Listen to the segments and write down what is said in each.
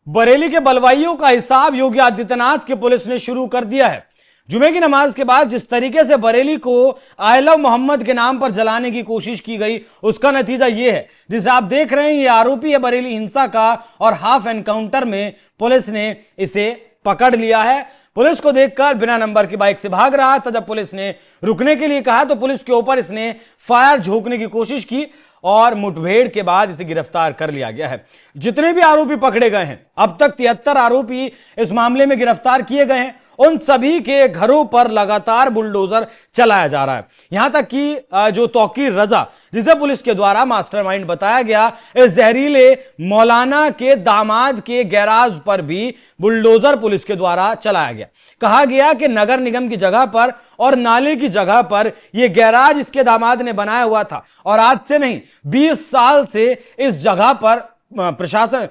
बरेली के बलवाइयों का हिसाब योगी आदित्यनाथ की पुलिस ने शुरू कर दिया है। जुमे की नमाज के बाद जिस तरीके से बरेली को आई लव मोहम्मद के नाम पर जलाने की कोशिश की गई, उसका नतीजा यह है जिसे आप देख रहे हैं। ये आरोपी है बरेली हिंसा का और हाफ एनकाउंटर में पुलिस ने इसे पकड़ लिया है। पुलिस को देखकर बिना नंबर की बाइक से भाग रहा था। जब पुलिस ने रुकने के लिए कहा तो पुलिस के ऊपर इसने फायर झोंकने की कोशिश की और मुठभेड़ के बाद इसे गिरफ्तार कर लिया गया है। जितने भी आरोपी पकड़े गए हैं, अब तक 73 आरोपी इस मामले में गिरफ्तार किए गए हैं। उन सभी के घरों पर लगातार बुलडोजर चलाया जा रहा है। यहां तक कि जो तौकीर रजा, जिसे पुलिस के द्वारा मास्टरमाइंड बताया गया, इस जहरीले मौलाना के दामाद के गैराज पर भी बुलडोजर पुलिस के द्वारा चलाया गया। कहा गया कि नगर निगम की जगह पर और नाले की जगह पर यह गैराज इसके दामाद ने बनाया हुआ था और आज से नहीं 20 साल से इस जगह पर प्रशासन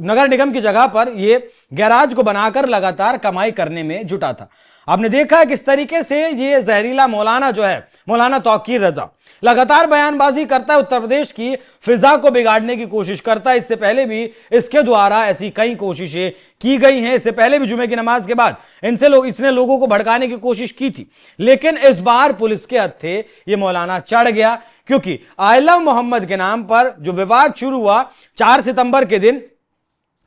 नगर निगम की जगह पर यह गैराज को बनाकर लगातार कमाई करने में जुटा था। आपने देखा है किस तरीके से ये जहरीला मौलाना जो है, मौलाना तौकीर रजा, लगातार बयानबाजी करता है, उत्तर प्रदेश की फिजा को बिगाड़ने की कोशिश करता है। इससे पहले भी इसके द्वारा ऐसी कई कोशिशें की गई हैं। इससे पहले भी जुमे की नमाज के बाद इसने लोगों को भड़काने की कोशिश की थी, लेकिन इस बार पुलिस के हत्थे ये मौलाना चढ़ गया, क्योंकि आई लव मोहम्मद के नाम पर जो विवाद शुरू हुआ 4 सितंबर के दिन,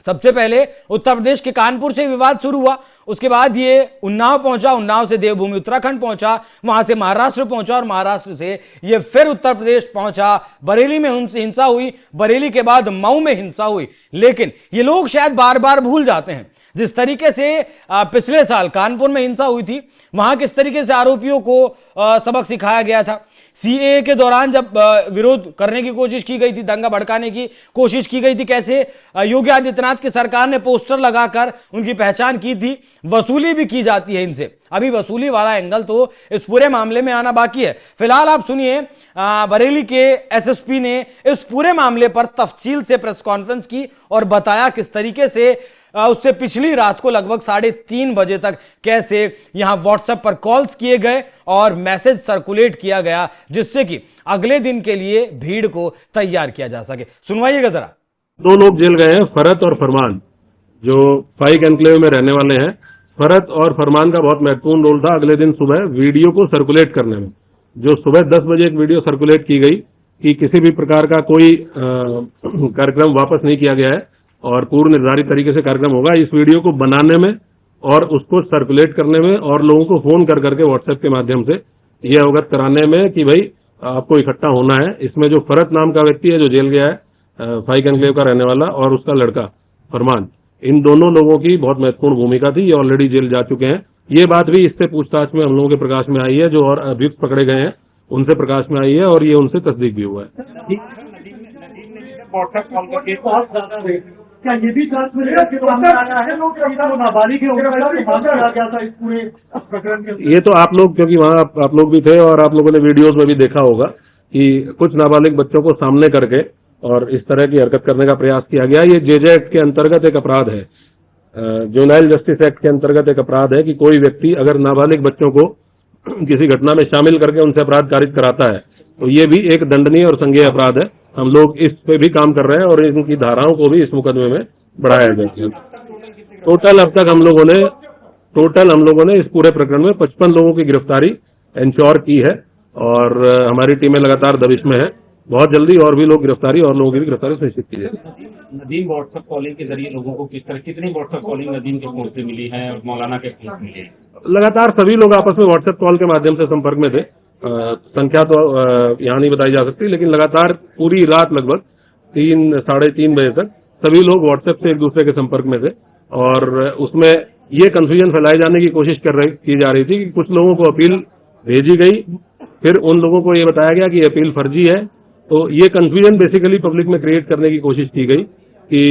सबसे पहले उत्तर प्रदेश के कानपुर से विवाद शुरू हुआ, उसके बाद ये उन्नाव पहुंचा, उन्नाव से देवभूमि उत्तराखंड पहुंचा, वहां से महाराष्ट्र पहुंचा और महाराष्ट्र से ये फिर उत्तर प्रदेश पहुंचा। बरेली में हिंसा हुई, बरेली के बाद मऊ में हिंसा हुई। लेकिन ये लोग शायद बार बार भूल जाते हैं जिस तरीके से पिछले साल कानपुर में हिंसा हुई थी, वहां किस तरीके से आरोपियों को सबक सिखाया गया था। सीएए के दौरान जब विरोध करने की कोशिश की गई थी, दंगा भड़काने की कोशिश की गई थी, कैसे योगी आदित्यनाथ की सरकार ने पोस्टर लगाकर उनकी पहचान की थी। वसूली भी की जाती है इनसे, अभी वसूली वाला एंगल तो इस पूरे मामले में आना बाकी है। फिलहाल आप सुनिए, बरेली के एसएसपी ने इस पूरे मामले पर तफसील से प्रेस कॉन्फ्रेंस की और बताया किस तरीके से उससे पिछली रात को लगभग 3:30 बजे तक कैसे यहां व्हाट्सएप पर कॉल्स किए गए और मैसेज सर्कुलेट किया गया, जिससे कि अगले दिन के लिए भीड़ को तैयार किया जा सके। सुनवाइएगा जरा। 2 लोग जेल गए हैं, फरत और फरमान, जो फाइक एनक्लेव में रहने वाले हैं। फरत और फरमान का बहुत महत्वपूर्ण रोल था अगले दिन सुबह वीडियो को सर्कुलेट करने में। जो सुबह 10 बजे एक वीडियो सर्कुलेट की गई कि किसी भी प्रकार का कोई कार्यक्रम वापस नहीं किया गया है और पूर्व निर्धारित तरीके से कार्यक्रम होगा, इस वीडियो को बनाने में और उसको सर्कुलेट करने में और लोगों को फोन कर करके व्हाट्सएप के माध्यम से यह अवगत कराने में कि भाई आपको इकट्ठा होना है। इसमें जो फरत नाम का व्यक्ति है जो जेल गया है, फाइक एनक्लेव का रहने वाला, और उसका लड़का फरमान, इन दोनों लोगों की बहुत महत्वपूर्ण भूमिका थी। ये ऑलरेडी जेल जा चुके हैं। ये बात भी इससे पूछताछ में हम लोगों के प्रकाश में आई है, जो और अभियुक्त पकड़े गए हैं उनसे प्रकाश में आई है और ये उनसे तस्दीक भी हुआ है। क्या ये भी जांच में नाबालिग है इस पूरे प्रकरण के? ये तो आप लोग, क्योंकि वहाँ आप लोग भी थे और आप लोगों ने वीडियोस में भी देखा होगा कि कुछ नाबालिग बच्चों को सामने करके और इस तरह की हरकत करने का प्रयास किया गया। ये जेजे एक्ट के अंतर्गत एक अपराध है, जुवेनाइल जस्टिस एक्ट के अंतर्गत एक अपराध है कि कोई व्यक्ति अगर नाबालिग बच्चों को किसी घटना में शामिल करके उनसे अपराध कारित कराता है तो ये भी एक दंडनीय और संज्ञेय अपराध है। हम लोग इस पे भी काम कर रहे हैं और इनकी धाराओं को भी इस मुकदमे में बढ़ाया गया है। टोटल अब तक हम लोगों ने इस पूरे प्रकरण में 55 लोगों की गिरफ्तारी इंश्योर की है और हमारी टीमें लगातार दबिश में है। बहुत जल्दी और भी लोग गिरफ्तारी और लोगों की भी गिरफ्तारी सुनिश्चित की जाएगी। नदीम व्हाट्सएप कॉलिंग के जरिए लोगों को कितनी व्हाट्सएप कॉलिंग नदीम के फोन से मिली है और मौलाना के फोन से मिली है? लगातार सभी लोग आपस में व्हाट्सएप कॉल के माध्यम से संपर्क में थे। संख्या तो यहाँ नहीं बताई जा सकती, लेकिन लगातार पूरी रात लगभग 3 साढ़े 3 बजे तक सभी लोग व्हाट्सएप से एक दूसरे के संपर्क में थे और उसमें ये कंफ्यूजन फैलाए जाने की कोशिश की जा रही थी कि कुछ लोगों को अपील भेजी गई, फिर उन लोगों को ये बताया गया कि अपील फर्जी है। तो ये कंफ्यूजन बेसिकली पब्लिक में क्रिएट करने की कोशिश की गई कि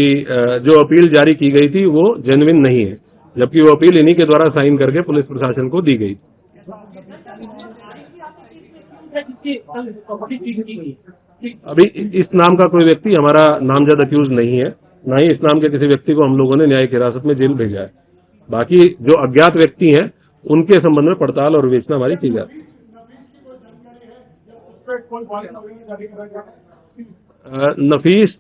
जो अपील जारी की गई थी वो जेन्युइन नहीं है, जबकि वो अपील इन्हीं के द्वारा साइन करके पुलिस प्रशासन को दी गई। अभी इस नाम का कोई व्यक्ति हमारा नामजद अक्यूज नहीं है, ना ही इस नाम के किसी व्यक्ति को हम लोगों ने न्यायिक हिरासत में जेल भेजा है। बाकी जो अज्ञात व्यक्ति हैं उनके संबंध में पड़ताल और विवेचना हमारी की जाती है। नफीस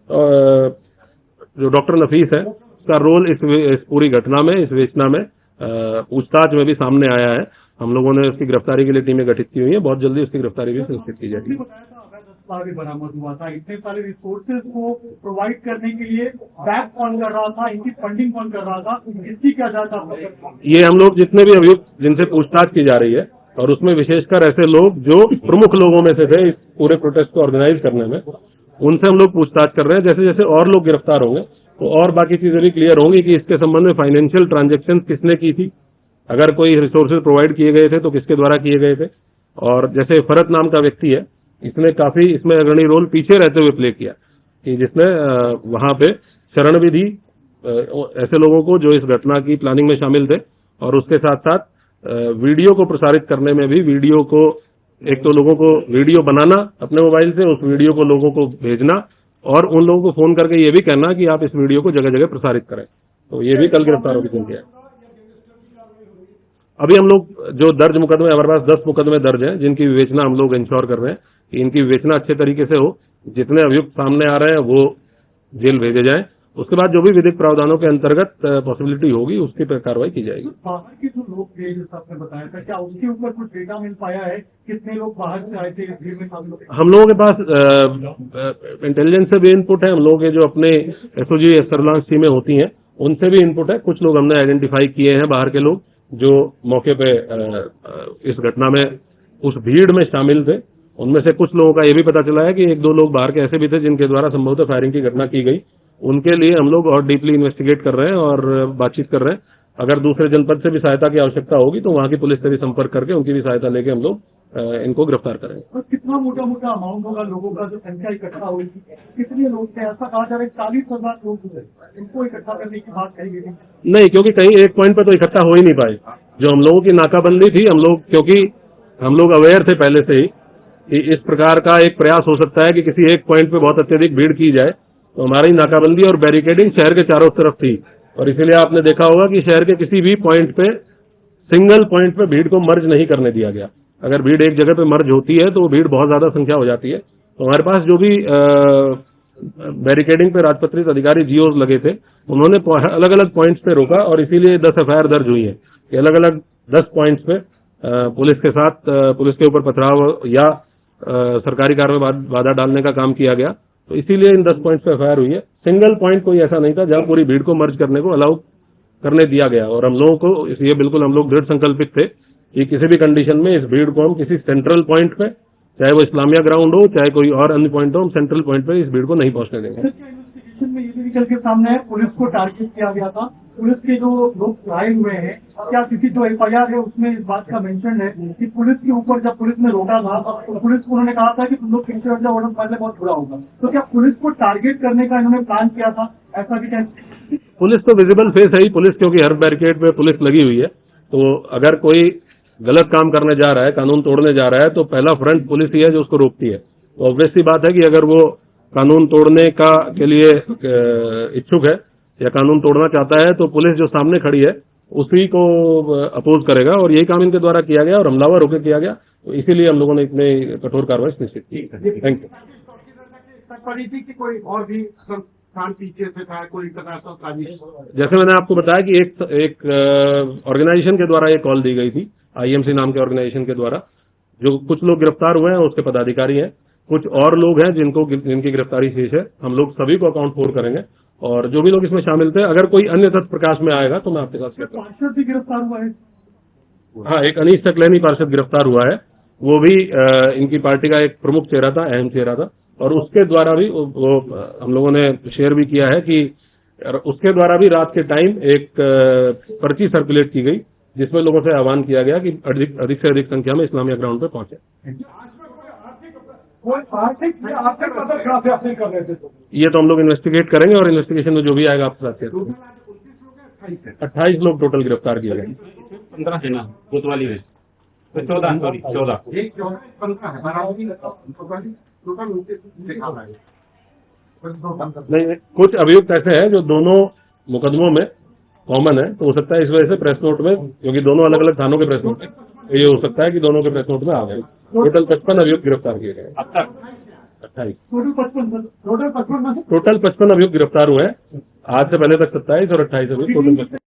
जो डॉक्टर नफीस है, उसका रोल इस पूरी घटना में, इस विवेचना में पूछताछ में भी सामने आया है। हम लोगों ने उसकी गिरफ्तारी के लिए टीमें गठित की हुई है। बहुत जल्दी उसकी गिरफ्तारी भी सुनिश्चित की जाएगी। भी बरामद हुआ था, इतने सारे रिसोर्सेज को प्रोवाइड करने के लिए बैक कौन कर रहा था, इनकी फंडिंग कौन कर रहा था, इसकी क्या जांच आप लोग? ये हम लोग जितने भी अभियुक्त जिनसे पूछताछ की जा रही है, और उसमें विशेषकर ऐसे लोग जो प्रमुख लोगों में से थे इस पूरे प्रोटेस्ट को ऑर्गेनाइज करने में, उनसे हम लोग पूछताछ कर रहे हैं। जैसे जैसे और लोग गिरफ्तार होंगे तो और बाकी चीजें भी क्लियर होंगी कि इसके संबंध में फाइनेंशियल ट्रांजैक्शन किसने की थी, अगर कोई रिसोर्सेज प्रोवाइड किए गए थे तो किसके द्वारा किए गए थे। और जैसे फरत नाम का व्यक्ति है, इसने काफी इसमें अग्रणी रोल पीछे रहते हुए प्ले किया, कि जिसने वहां पे शरण भी दी ऐसे लोगों को जो इस घटना की प्लानिंग में शामिल थे, और उसके साथ साथ वीडियो को प्रसारित करने में भी, वीडियो को एक तो लोगों को वीडियो बनाना अपने मोबाइल से, उस वीडियो को लोगों को भेजना और उन लोगों को फोन करके ये भी कहना कि आप इस वीडियो को जगह जगह प्रसारित करें। तो ये भी कल गिरफ्तार होगी संख्या है। अभी हम लोग जो दर्ज मुकदमे, हमारे पास 10 मुकदमे दर्ज हैं जिनकी विवेचना हम लोग इंश्योर कर रहे हैं कि इनकी विवेचना अच्छे तरीके से हो। जितने अभियुक्त सामने आ रहे हैं वो जेल भेजे जाएं। उसके बाद जो भी विधिक प्रावधानों के अंतर्गत पॉसिबिलिटी होगी उसकी पर कार्रवाई की जाएगी। बाहर के जो लोग थे, जैसा आपने बताया था, क्या उसके ऊपर कुछ डेटा मिल पाया है? कितने लोग बाहर से आए थे भीड़ में शामिल हुए? हम लोगों के पास इंटेलिजेंस से भी इनपुट है, हम लोगों के जो अपने एसओजी सर्विलांस टीमें होती हैं उनसे भी इनपुट है। कुछ लोग हमने आइडेंटिफाई किए हैं बाहर के लोग जो मौके पे इस घटना में उस भीड़ में शामिल थे। उनमें से कुछ लोगों का ये भी पता चला है कि 1-2 लोग बाहर के ऐसे भी थे जिनके द्वारा संभवतः फायरिंग की घटना की गई। उनके लिए हम लोग और डीपली इन्वेस्टिगेट कर रहे हैं और बातचीत कर रहे हैं। अगर दूसरे जनपद से भी सहायता की आवश्यकता होगी तो वहां की पुलिस से भी संपर्क करके उनकी भी सहायता लेके हम लोग इनको गिरफ्तार करेंगे। और कितना मोटा मोटा अमाउंट होगा लोगों का जो संख्या इकट्ठा हुई थी? कितने लोग थे? ऐसा कहा जा रहा है 40,000 लोग थे, इनको इकट्ठा करने की बात कही गई? नहीं, क्योंकि कहीं एक पॉइंट पे तो इकट्ठा हो ही नहीं पाए। जो हम लोगों की नाकाबंदी थी, हम लोग, क्योंकि हम लोग अवेयर थे पहले से ही कि इस प्रकार का एक प्रयास हो सकता है कि किसी एक पॉइंट पे बहुत अत्यधिक भीड़ की जाए, तो हमारी नाकाबंदी और बैरिकेडिंग शहर के चारों तरफ थी। और इसीलिए आपने देखा होगा कि शहर के किसी भी पॉइंट पे, सिंगल पॉइंट पे भीड़ को मर्ज नहीं करने दिया गया। अगर भीड़ एक जगह पे मर्ज होती है तो भीड़ बहुत ज्यादा संख्या हो जाती है। तो हमारे पास जो भी बैरिकेडिंग पे राजपत्रित अधिकारी जीओज लगे थे, उन्होंने अलग अलग पॉइंट्स पे रोका और इसीलिए 10 एफआईआर दर्ज हुई है कि अलग अलग 10 पॉइंट्स पे पुलिस के साथ पुलिस के ऊपर पथराव या सरकारी कार्य में बाधा डालने का काम किया गया। तो इसीलिए इन 10 पॉइंट्स पे एफआईआर हुई है। सिंगल पॉइंट कोई ऐसा नहीं था जहां पूरी भीड़ को मर्ज करने को अलाउ करने दिया गया। और हम लोगों को इसलिए बिल्कुल हम लोग दृढ़ संकल्पित थे कि किसी भी कंडीशन में इस भीड़ को हम किसी सेंट्रल पॉइंट पे, चाहे वो इस्लामिया ग्राउंड हो चाहे कोई और अन्य पॉइंट हो, हम सेंट्रल पॉइंट पे इस भीड़ को नहीं पहुंचने देंगे। इन्वेस्टिगेशन में ये भी निकल के सामने है, पुलिस को टारगेट किया गया था। पुलिस के जो लोग आए हुए हैं, क्या किसी जो एफआईआर है उसमें इस बात का मेंशन है कि पुलिस के ऊपर जब पुलिस ने रोका था तो पुलिस को उन्होंने कहा था कि तुम लोग पीछे हट जाओ वरना पहले बहुत बुरा होगा। तो क्या पुलिस को टारगेट करने का इन्होंने प्लान किया था? ऐसा भी क्या? पुलिस तो विजिबल फेस है ही पुलिस, क्योंकि हर बैरिकेड पे पुलिस लगी हुई है। तो अगर कोई गलत काम करने जा रहा है, कानून तोड़ने जा रहा है, तो पहला फ्रंट पुलिस ही है जो उसको रोकती है। तो ऑब्वियस सी बात है कि अगर वो कानून तोड़ने का के लिए इच्छुक है या कानून तोड़ना चाहता है तो पुलिस जो सामने खड़ी है उसी को अपोज करेगा। और यही काम इनके द्वारा किया गया और हमलावर होकर किया गया। तो इसीलिए हम लोगों ने इतने कठोर कार्रवाई सुनिश्चित की। Thank you. पड़ी थी कि कोई और भी स्थान पीछे से था, कोई इंटरनेशनल साजिश? जैसे मैंने आपको बताया कि एक ऑर्गेनाइजेशन के द्वारा एक कॉल दी गई थी, आईएमसी नाम के ऑर्गेनाइजेशन के द्वारा। जो कुछ लोग गिरफ्तार हुए हैं उसके पदाधिकारी हैं, कुछ और लोग हैं जिनकी गिरफ्तारी शेष है। हम लोग सभी को अकाउंट फोर करेंगे और जो भी लोग इसमें शामिल थे, अगर कोई अन्य तथ्य प्रकाश में आएगा तो मैं आपके साथ शेयर करूंगा। पार्षद भी गिरफ्तार हुआ है? हाँ, एक अनीश सकलैनी पार्षद गिरफ्तार हुआ है। वो भी इनकी पार्टी का एक प्रमुख चेहरा था, अहम चेहरा था। और उसके द्वारा भी वो हम लोगों ने शेयर भी किया है कि उसके द्वारा भी रात के टाइम एक पर्ची सर्कुलेट की गई जिसमें लोगों से आह्वान किया गया कि अधिक से अधिक संख्या में इस्लामिया ग्राउंड पे पहुंचे। ये तो हम लोग इन्वेस्टिगेट करेंगे और इन्वेस्टिगेशन में जो भी आएगा आपके साथ शेयर करेंगे। 28 लोग टोटल गिरफ्तार किए गए। 15 है ना कोतवाली में, 14 सॉरी 14 नहीं, कुछ अभियुक्त ऐसे हैं जो दोनों मुकदमों में कॉमन है। तो हो सकता है इस वजह से प्रेस नोट में, क्योंकि दोनों अलग अलग थानों के प्रेस नोट है, तो ये हो सकता है कि दोनों के प्रेस नोट में आ गए। टोटल 55 अभियुक्त गिरफ्तार किए गए। अब तक 28 टोटल 55 टोटल 55 अभियुक्त गिरफ्तार हुए हैं। आज से पहले तक 27 और 28 अभियुक्त टोटल 55।